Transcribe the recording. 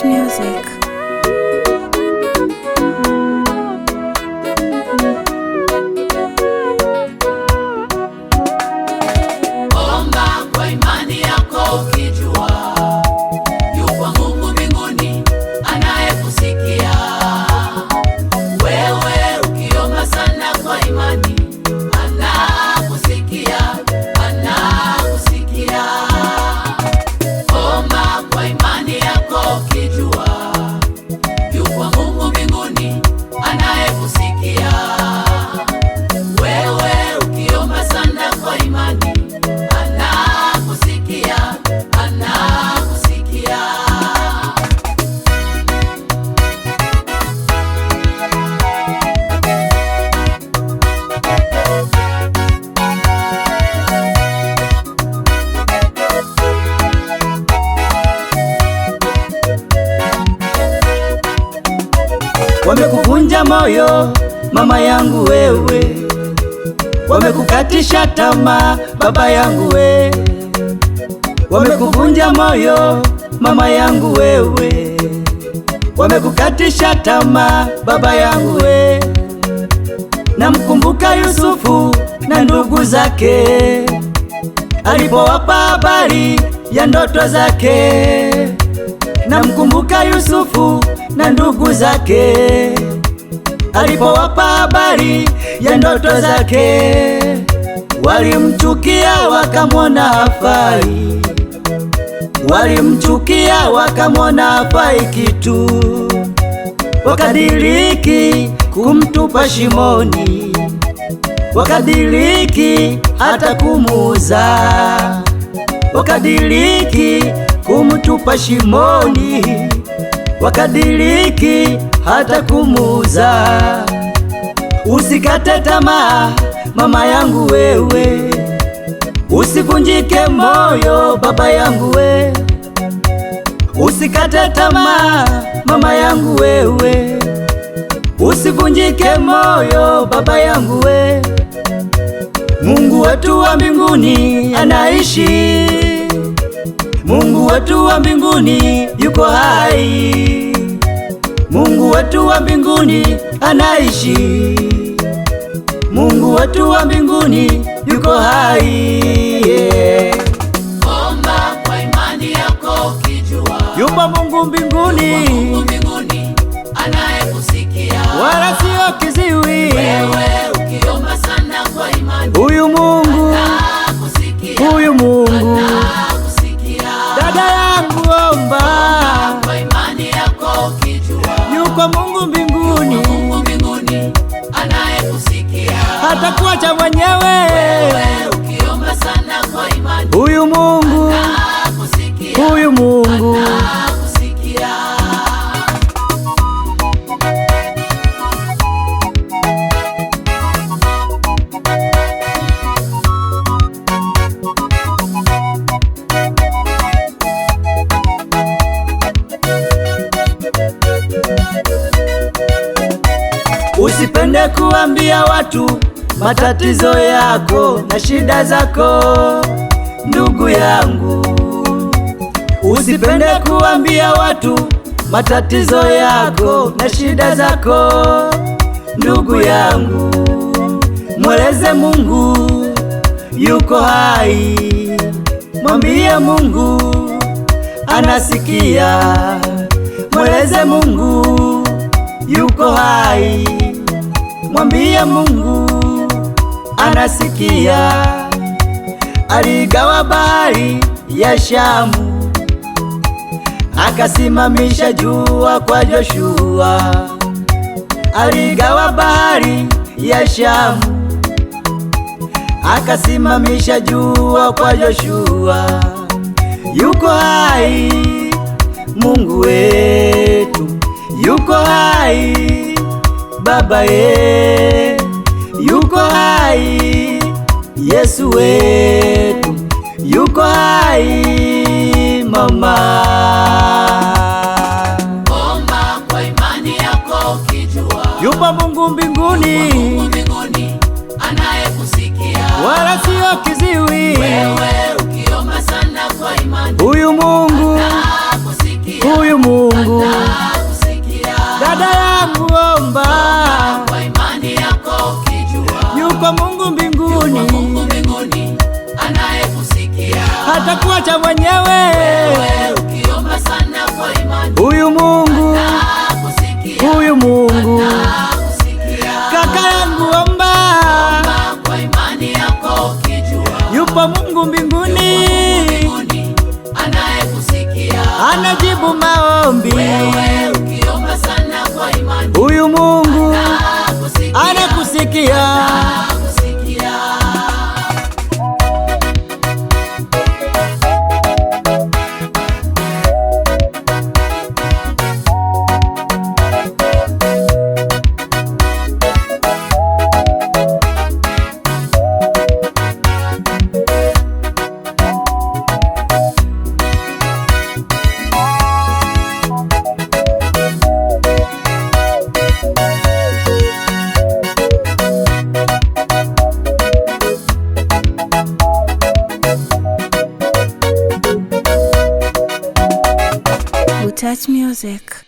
Best music. Omba kwa imani yako ukijua yupo Mungu mbinguni anayekusikia. Wewe ukiomba sana kwa imani anakusikia, anakusikia. Omba kwa imani yako ukijua yupo Mungu mbinguni anayekusikia. Wewe ukiomba sana kwa imani anakusikia, anakusikia. Wamekuvunja moyo mama yangu wewe, wamekukatisha tamaa baba yangu we. Wamekuvunja moyo mama yangu wewe, wamekukatisha tamaa baba yangu we. Namkumbuka Yusufu na ndugu zake, alipowapa habari ya ndoto zake. Namkumbuka Yusufu na ndugu zake, alipowapa habari ya ndoto zake. Walimchukia wakamwona hafai, walimchukia wakamwona hafai kitu, wakadiriki kumtupa shimoni, wakadiriki hata kumuuza, wakadiriki kumtupa shimoni, wakadiriki hata kumuuza. Usikate tamaa mama yangu wewe, usivunjike moyo baba yangu we. Usikate tamaa mama yangu wewe, usivunjike moyo baba yangu we. Mungu wetu wa mbinguni anaishi, Mungu wetu wa mbinguni yuko hai, Mungu wetu wa mbinguni anaishi, Mungu wetu wa mbinguni yuko hai, yeah. Omba kwa imani yako ukijua Yupo Mungu mbinguni, Mungu mbinguni anayekusikia, wala sio kiziwi. wewe ukiomba sana kwa imani Huyu Mungu, anakusikia, huyu Mungu. anakusikia. Dada yangu omba, Kwa imani yako ukijua yuko Mungu mbinguni, Mungu mbinguni anayekusikia, hata kuacha mwenyewe. wewe ukiomba sana kwa imani Huyu Mungu, anakusikia, huyu Mungu. anakusikia. Usipende kuambia watu matatizo yako na shida zako, ndugu yangu. Usipende kuambia watu matatizo yako na shida zako, ndugu yangu. Mweleze Mungu yuko hai, mwambie Mungu anasikia. Mweleze Mungu yuko hai, mwambie Mungu anasikia. Aligawa bahari ya Shamu, akasimamisha jua kwa Joshua. Aligawa bahari ya Shamu, akasimamisha jua kwa Joshua. Yuko hai Mungu wetu, yuko hai Baba ye, yuko hai Yesu wetu, yuko hai mama. Omba kwa imani yako ukijua Yupo Mungu mbinguni, Mungu mbinguni anayekusikia, wala sio kiziwi. wewe ukiomba sana kwa imani Huyu Mungu, anakusikia, huyu Mungu. Yuko Mungu mbinguni, Mungu mbinguni anayekusikia. hatakuacha mwenyewe. Wewe ukiomba sana kwa imani, Huyu Mungu, anakusikia. huyu Mungu. Anakusikia. Kaka yangu omba, Kwa imani yako ukijua, yupo Mungu mbinguni, mbinguni anayekusikia. anajibu maombi. Wewe ukiomba sana kwa imani, Huyu Mungu anakusikia. anakusikia. Anakusikia. Touch Music.